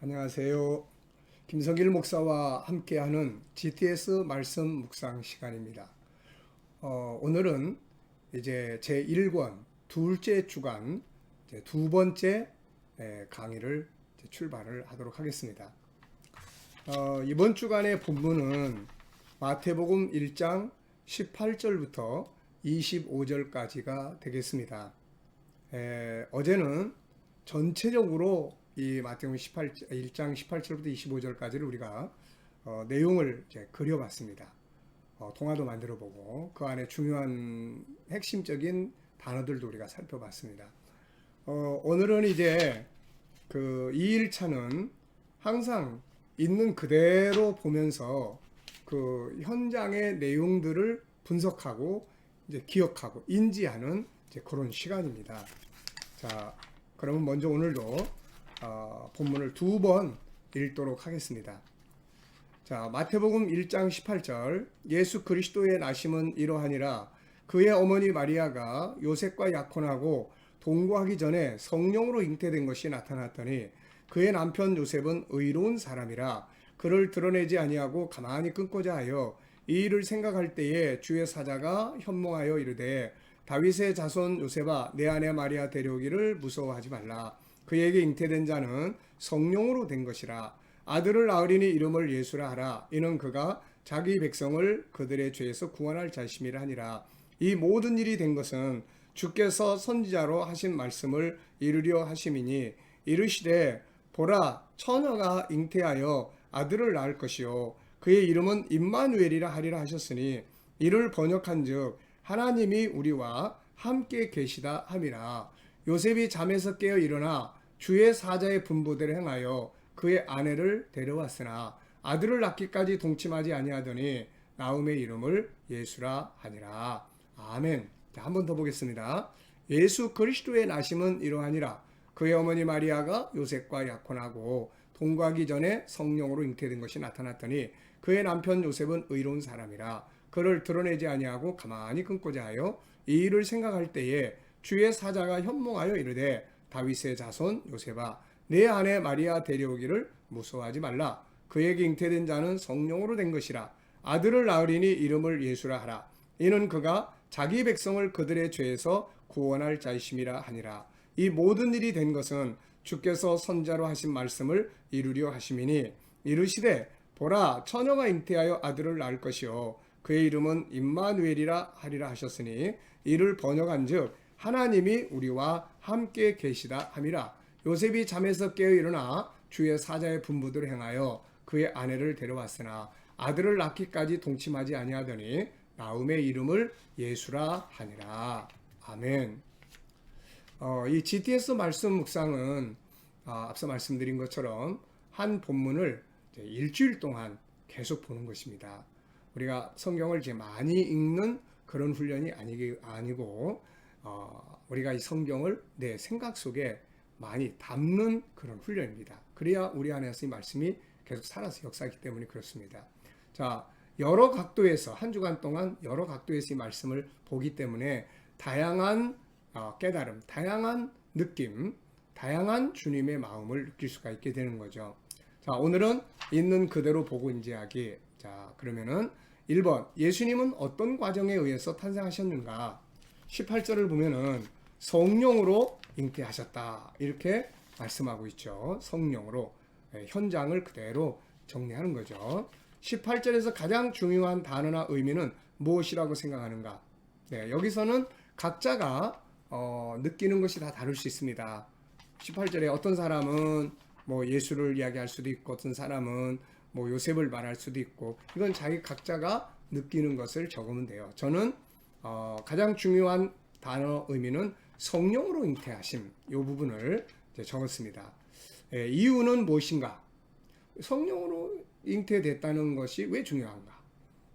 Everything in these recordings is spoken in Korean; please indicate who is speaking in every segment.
Speaker 1: 안녕하세요. 김성길 목사와 함께하는 GTS 말씀 묵상 시간입니다. 오늘은 이제 제1권 둘째 주간 두 번째 강의를 출발을 하도록 하겠습니다. 이번 주간의 본문은 마태복음 1장 18절부터 25절까지가 되겠습니다. 어제는 전체적으로 이 마태복음 1장 18절부터 25절까지를 우리가 내용을 이제 그려봤습니다. 동화도 만들어보고 그 안에 중요한 핵심적인 단어들도 우리가 살펴봤습니다. 오늘은 이제 그 2일차는 항상 있는 그대로 보면서 그 현장의 내용들을 분석하고 이제 기억하고 인지하는 이제 그런 시간입니다. 자, 그러면 먼저 오늘도 본문을 두 번 읽도록 하겠습니다. 자, 마태복음 1장 18절. 예수 그리스도의 나심은 이러하니라. 그의 어머니 마리아가 요셉과 약혼하고 동거하기 전에 성령으로 잉태된 것이 나타났더니 그의 남편 요셉은 의로운 사람이라 그를 드러내지 아니하고 가만히 끊고자 하여 이 일을 생각할 때에 주의 사자가 현몽하여 이르되 다윗의 자손 요셉아 내 아내 마리아 데려오기를 무서워하지 말라. 그에게 잉태된 자는 성령으로 된 것이라. 아들을 낳으리니 이름을 예수라 하라. 이는 그가 자기 백성을 그들의 죄에서 구원할 자심이라 하니라. 이 모든 일이 된 것은 주께서 선지자로 하신 말씀을 이루려 하심이니 이르시되 보라 처녀가 잉태하여 아들을 낳을 것이요 그의 이름은 임마누엘이라 하리라 하셨으니 이를 번역한즉 하나님이 우리와 함께 계시다 함이라. 요셉이 잠에서 깨어 일어나 주의 사자의 분부대로 행하여 그의 아내를 데려왔으나 아들을 낳기까지 동침하지 아니하더니 나음의 이름을 예수라 하니라. 아멘. 한 번 더 보겠습니다. 예수 그리스도의 나심은 이러하니라. 그의 어머니 마리아가 요셉과 약혼하고 동거하기 전에 성령으로 잉태된 것이 나타났더니 그의 남편 요셉은 의로운 사람이라 그를 드러내지 아니하고 가만히 끊고자 하여 이 일을 생각할 때에 주의 사자가 현몽하여 이르되 다윗의 자손 요셉아 내 아내 마리아 데려오기를 무서워하지 말라. 그에게 잉태된 자는 성령으로 된 것이라. 아들을 낳으리니 이름을 예수라 하라. 이는 그가 자기 백성을 그들의 죄에서 구원할 자이심이라 하니라. 이 모든 일이 된 것은 주께서 선자로 하신 말씀을 이루려 하심이니 이르시되 보라 처녀가 잉태하여 아들을 낳을 것이요 그의 이름은 임마누엘이라 하리라 하셨으니 이를 번역한즉 하나님이 우리와 함께 계시다 함이라. 요셉이 잠에서 깨어 일어나 주의 사자의 분부대로 행하여 그의 아내를 데려왔으나 아들을 낳기까지 동침하지 아니하더니 나음의 이름을 예수라 하니라. 아멘. 이 GTS 말씀 묵상은 앞서 말씀드린 것처럼 한 본문을 일주일 동안 계속 보는 것입니다. 우리가 성경을 이제 많이 읽는 그런 훈련이 아니고 우리가 이 성경을 내 생각 속에 많이 담는 그런 훈련입니다. 그래야 우리 안에서 이 말씀이 계속 살아서 역사하기 때문에 그렇습니다. 자, 여러 각도에서 한 주간 동안 여러 각도에서 이 말씀을 보기 때문에 다양한 깨달음, 다양한 느낌, 다양한 주님의 마음을 느낄 수가 있게 되는 거죠. 자, 오늘은 있는 그대로 보고 인지하기. 자, 그러면은 1번 예수님은 어떤 과정에 의해서 탄생하셨는가? 18절을 보면은 성령으로 잉태하셨다 이렇게 말씀하고 있죠. 성령으로 현장을 그대로 정리하는 거죠. 18절에서 가장 중요한 단어나 의미는 무엇이라고 생각하는가? 네, 여기서는 각자가 느끼는 것이 다 다를 수 있습니다. 18절에 어떤 사람은 뭐 예수를 이야기할 수도 있고 어떤 사람은 뭐 요셉을 말할 수도 있고 이건 자기 각자가 느끼는 것을 적으면 돼요. 저는 가장 중요한 단어 의미는 성령으로 잉태하심 이 부분을 이제 적었습니다. 이유는 무엇인가? 성령으로 잉태됐다는 것이 왜 중요한가?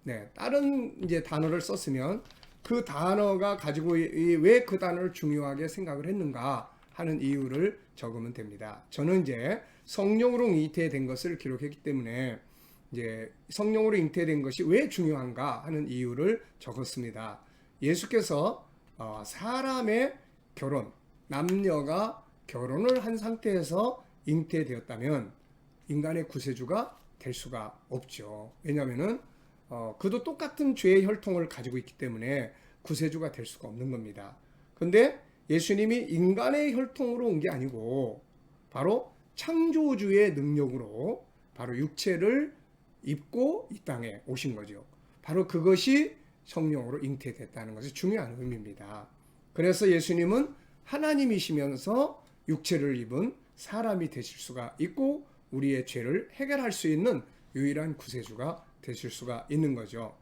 Speaker 1: 네, 다른 이제 단어를 썼으면 그 단어가 가지고 왜 그 단어를 중요하게 생각을 했는가 하는 이유를 적으면 됩니다. 저는 이제 성령으로 잉태된 것을 기록했기 때문에 이제 성령으로 잉태된 것이 왜 중요한가 하는 이유를 적었습니다. 예수께서 사람의 결혼, 남녀가 결혼을 한 상태에서 잉태되었다면 인간의 구세주가 될 수가 없죠. 왜냐하면은 그도 똑같은 죄의 혈통을 가지고 있기 때문에 구세주가 될 수가 없는 겁니다. 근데 예수님이 인간의 혈통으로 온 게 아니고 바로 창조주의 능력으로 바로 육체를 입고 이 땅에 오신 거죠. 바로 그것이 성령으로 잉태됐다는 것이 중요한 의미입니다. 그래서 예수님은 하나님이시면서 육체를 입은 사람이 되실 수가 있고 우리의 죄를 해결할 수 있는 유일한 구세주가 되실 수가 있는 거죠.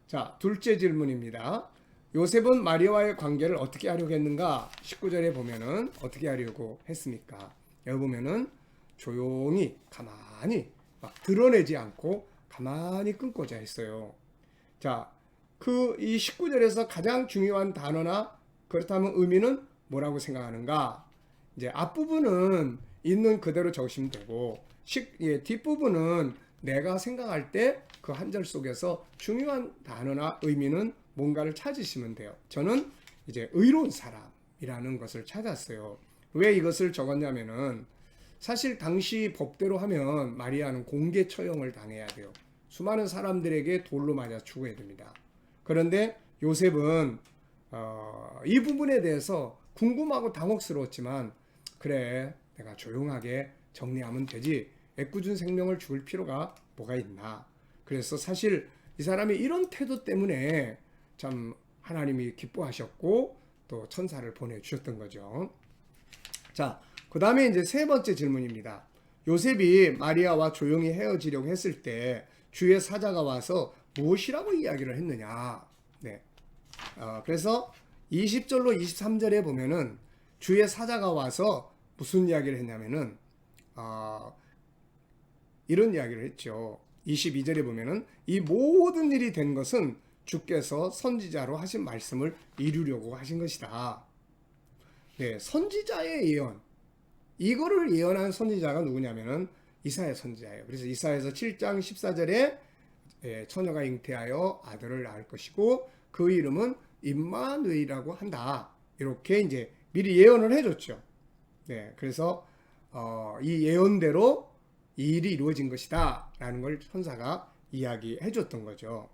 Speaker 1: 자, 둘째 질문입니다. 요셉은 마리아와의 관계를 어떻게 하려고 했는가? 19절에 보면은 어떻게 하려고 했습니까? 여기 보면은 조용히 가만히 막 드러내지 않고 가만히 끊고자 했어요. 자, 이 19절에서 가장 중요한 단어나 그렇다면 의미는 뭐라고 생각하는가? 이제 앞부분은 있는 그대로 적으시면 되고 뒷부분은 내가 생각할 때 그 한 절 속에서 중요한 단어나 의미는 뭔가를 찾으시면 돼요. 저는 이제 의로운 사람이라는 것을 찾았어요. 왜 이것을 적었냐면은 사실 당시 법대로 하면 마리아는 공개 처형을 당해야 돼요. 수많은 사람들에게 돌로 맞아 죽어야 됩니다. 그런데 요셉은 이 부분에 대해서 궁금하고 당혹스러웠지만 그래 내가 조용하게 정리하면 되지 애꿎은 생명을 죽일 필요가 뭐가 있나. 그래서 사실 이 사람이 이런 태도 때문에 참 하나님이 기뻐하셨고 또 천사를 보내주셨던 거죠. 자, 그 다음에 이제 세 번째 질문입니다. 요셉이 마리아와 조용히 헤어지려고 했을 때 주의 사자가 와서 무엇이라고 이야기를 했느냐. 네. 그래서 20절로 23절에 보면은 주의 사자가 와서 무슨 이야기를 했냐면은 이런 이야기를 했죠. 22절에 보면은 이 모든 일이 된 것은 주께서 선지자로 하신 말씀을 이루려고 하신 것이다. 네, 선지자의 예언. 이거를 예언한 선지자가 누구냐면은 이사야 선지자예요. 그래서 이사야서 7장 14절에 처녀가 잉태하여 아들을 낳을 것이고 그 이름은 임마누엘이라고 한다. 이렇게 이제 미리 예언을 해줬죠. 네, 그래서 이 예언대로 이 일이 이루어진 것이다 라는 걸 천사가 이야기해 줬던 거죠.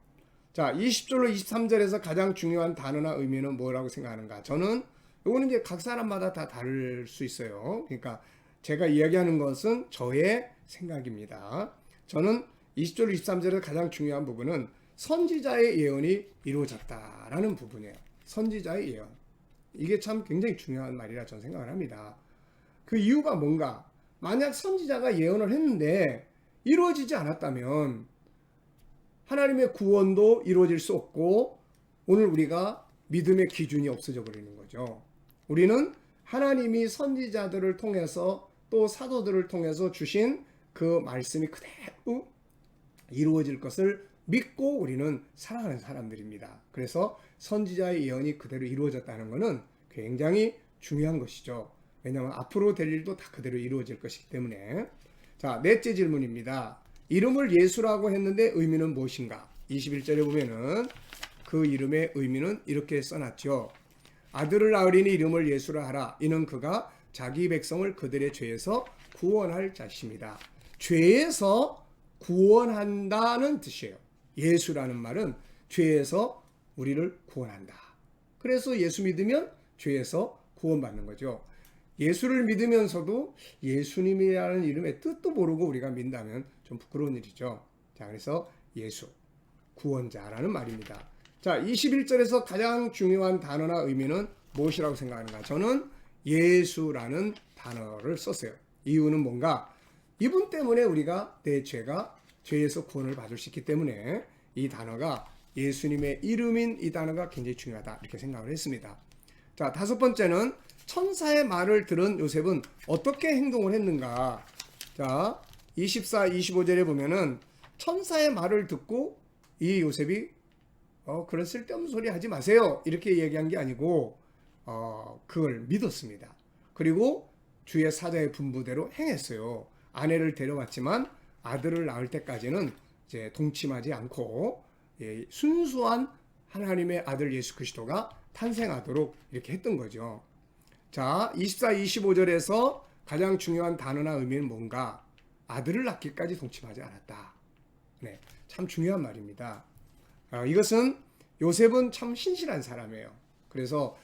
Speaker 1: 자, 20절로 23절에서 가장 중요한 단어나 의미는 뭐라고 생각하는가? 저는 이거는 이제 각 사람마다 다 다를 수 있어요. 그러니까 제가 이야기하는 것은 저의 생각입니다. 저는 20절 23절에서 가장 중요한 부분은 선지자의 예언이 이루어졌다라는 부분이에요. 선지자의 예언. 이게 참 굉장히 중요한 말이라 저는 생각을 합니다. 그 이유가 뭔가? 만약 선지자가 예언을 했는데 이루어지지 않았다면 하나님의 구원도 이루어질 수 없고 오늘 우리가 믿음의 기준이 없어져 버리는 거죠. 우리는 하나님이 선지자들을 통해서 또 사도들을 통해서 주신 그 말씀이 그대로 이루어질 것을 믿고 우리는 살아가는 사람들입니다. 그래서 선지자의 예언이 그대로 이루어졌다는 것은 굉장히 중요한 것이죠. 왜냐하면 앞으로 될 일도 다 그대로 이루어질 것이기 때문에. 자, 넷째 질문입니다. 이름을 예수라고 했는데 의미는 무엇인가? 21절에 보면은 그 이름의 의미는 이렇게 써놨죠. 아들을 낳으리니 이름을 예수라 하라. 이는 그가 자기 백성을 그들의 죄에서 구원할 자십니다. 죄에서 구원한다는 뜻이에요. 예수라는 말은 죄에서 우리를 구원한다. 그래서 예수 믿으면 죄에서 구원받는 거죠. 예수를 믿으면서도 예수님이라는 이름의 뜻도 모르고 우리가 믿는다면 좀 부끄러운 일이죠. 자, 그래서 예수, 구원자라는 말입니다. 자, 21절에서 가장 중요한 단어나 의미는 무엇이라고 생각하는가? 저는 예수라는 단어를 썼어요. 이유는 뭔가? 이분 때문에 우리가 내 죄에서 구원을 받을 수 있기 때문에 이 단어가 예수님의 이름인 이 단어가 굉장히 중요하다 이렇게 생각을 했습니다. 자, 다섯 번째는 천사의 말을 들은 요셉은 어떻게 행동을 했는가? 자, 24, 25절에 보면은 천사의 말을 듣고 이 요셉이 그런 쓸데없는 소리 하지 마세요 이렇게 얘기한 게 아니고 그걸 믿었습니다. 그리고 주의 사자의 분부대로 행했어요. 아내를 데려왔지만 아들을 낳을 때까지는 이제 동침하지 않고 순수한 하나님의 아들 예수 그리스도가 탄생하도록 이렇게 했던 거죠. 자, 24, 25절에서 가장 중요한 단어나 의미는 뭔가? 아들을 낳기까지 동침하지 않았다. 네, 참 중요한 말입니다. 이것은 요셉은 참 신실한 사람이에요. 그래서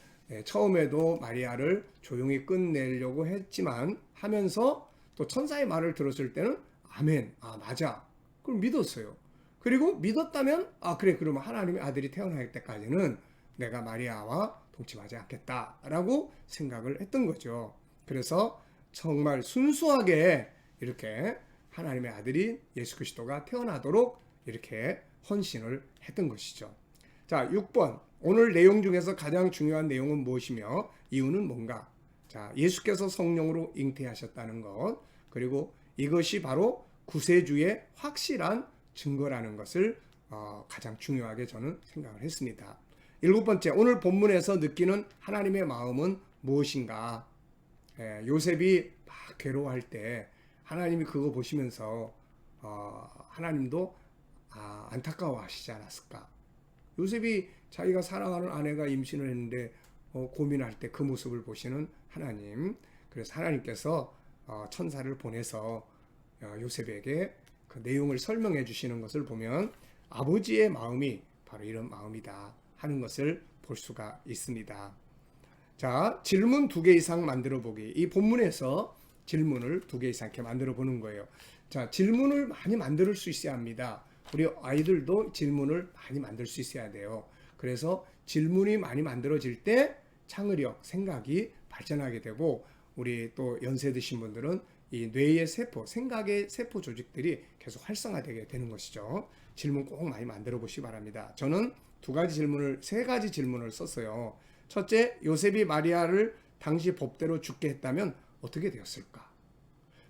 Speaker 1: 처음에도 마리아를 조용히 끝내려고 했지만 하면서 또 천사의 말을 들었을 때는 아멘, 맞아. 그걸 믿었어요. 그리고 믿었다면 그래, 그러면 하나님의 아들이 태어날 때까지는 내가 마리아와 동침하지 않겠다라고 생각을 했던 거죠. 그래서 정말 순수하게 이렇게 하나님의 아들이 예수 그리스도가 태어나도록 이렇게 헌신을 했던 것이죠. 자, 6번. 오늘 내용 중에서 가장 중요한 내용은 무엇이며 이유는 뭔가? 자, 예수께서 성령으로 잉태하셨다는 것, 그리고 이것이 바로 구세주의 확실한 증거라는 것을 가장 중요하게 저는 생각을 했습니다. 7번째, 오늘 본문에서 느끼는 하나님의 마음은 무엇인가? 요셉이 막 괴로워할 때 하나님이 그거 보시면서 하나님도 안타까워하시지 않았을까? 요셉이 자기가 사랑하는 아내가 임신을 했는데 고민할 때 그 모습을 보시는 하나님, 그래서 하나님께서 천사를 보내서 요셉에게 그 내용을 설명해 주시는 것을 보면 아버지의 마음이 바로 이런 마음이다 하는 것을 볼 수가 있습니다. 자, 질문 2개 이상 만들어 보기. 이 본문에서 질문을 2개 이상 이렇게 만들어 보는 거예요. 자, 질문을 많이 만들 수 있어야 합니다. 우리 아이들도 질문을 많이 만들 수 있어야 돼요. 그래서 질문이 많이 만들어질 때 창의력, 생각이 발전하게 되고, 우리 또 연세 드신 분들은 이 뇌의 세포, 생각의 세포 조직들이 계속 활성화되게 되는 것이죠. 질문 꼭 많이 만들어 보시기 바랍니다. 저는 3가지 질문을 썼어요. 첫째, 요셉이 마리아를 당시 법대로 죽게 했다면 어떻게 되었을까?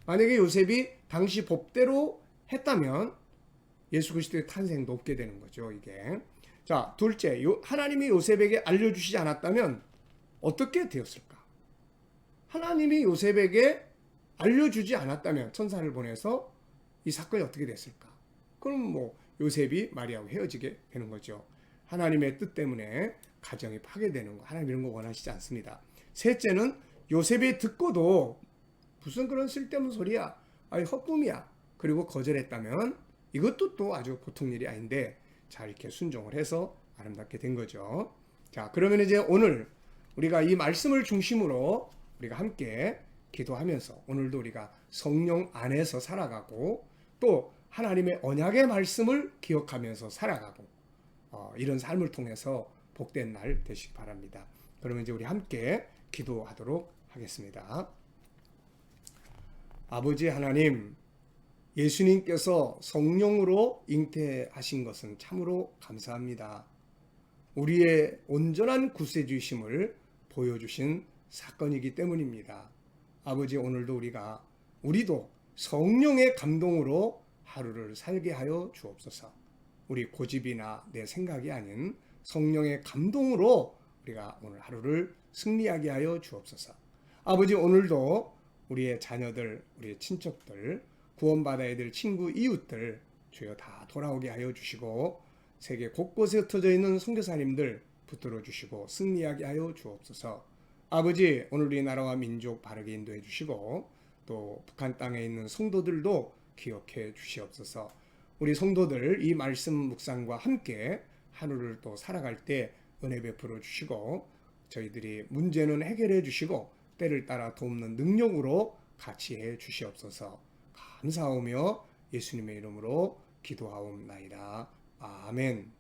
Speaker 1: 만약에 요셉이 당시 법대로 했다면 예수 그리스도의 탄생도 없게 되는 거죠, 이게. 자, 둘째, 하나님이 요셉에게 알려주시지 않았다면 어떻게 되었을까? 하나님이 요셉에게 알려주지 않았다면, 천사를 보내서 이 사건이 어떻게 됐을까? 그럼 요셉이 마리아와 헤어지게 되는 거죠. 하나님의 뜻 때문에 가정이 파괴되는 거, 하나님 이런 거 원하시지 않습니다. 셋째는 요셉이 듣고도 무슨 그런 쓸데없는 소리야, 헛꿈이야, 그리고 거절했다면 이것도 또 아주 보통 일이 아닌데 잘 이렇게 순종을 해서 아름답게 된 거죠. 자, 그러면 이제 오늘 우리가 이 말씀을 중심으로 우리가 함께 기도하면서 오늘도 우리가 성령 안에서 살아가고 또 하나님의 언약의 말씀을 기억하면서 살아가고 이런 삶을 통해서 복된 날 되시기 바랍니다. 그러면 이제 우리 함께 기도하도록 하겠습니다. 아버지 하나님, 예수님께서 성령으로 잉태하신 것은 참으로 감사합니다. 우리의 온전한 구세주이심을 보여주신 사건이기 때문입니다. 아버지, 오늘도 우리도 성령의 감동으로 하루를 살게 하여 주옵소서. 우리 고집이나 내 생각이 아닌 성령의 감동으로 우리가 오늘 하루를 승리하게 하여 주옵소서. 아버지, 오늘도 우리의 자녀들, 우리의 친척들, 구원받아야 될 친구, 이웃들 주여 다 돌아오게 하여 주시고 세계 곳곳에 흩어져 있는 선교사님들 붙들어 주시고 승리하게 하여 주옵소서. 아버지, 오늘 우리 나라와 민족 바르게 인도해 주시고 또 북한 땅에 있는 성도들도 기억해 주시옵소서. 우리 성도들 이 말씀 묵상과 함께 하루를 또 살아갈 때 은혜 베풀어 주시고 저희들이 문제는 해결해 주시고 때를 따라 돕는 능력으로 같이 해 주시옵소서. 감사하며 예수님의 이름으로 기도하옵나이다. 아멘.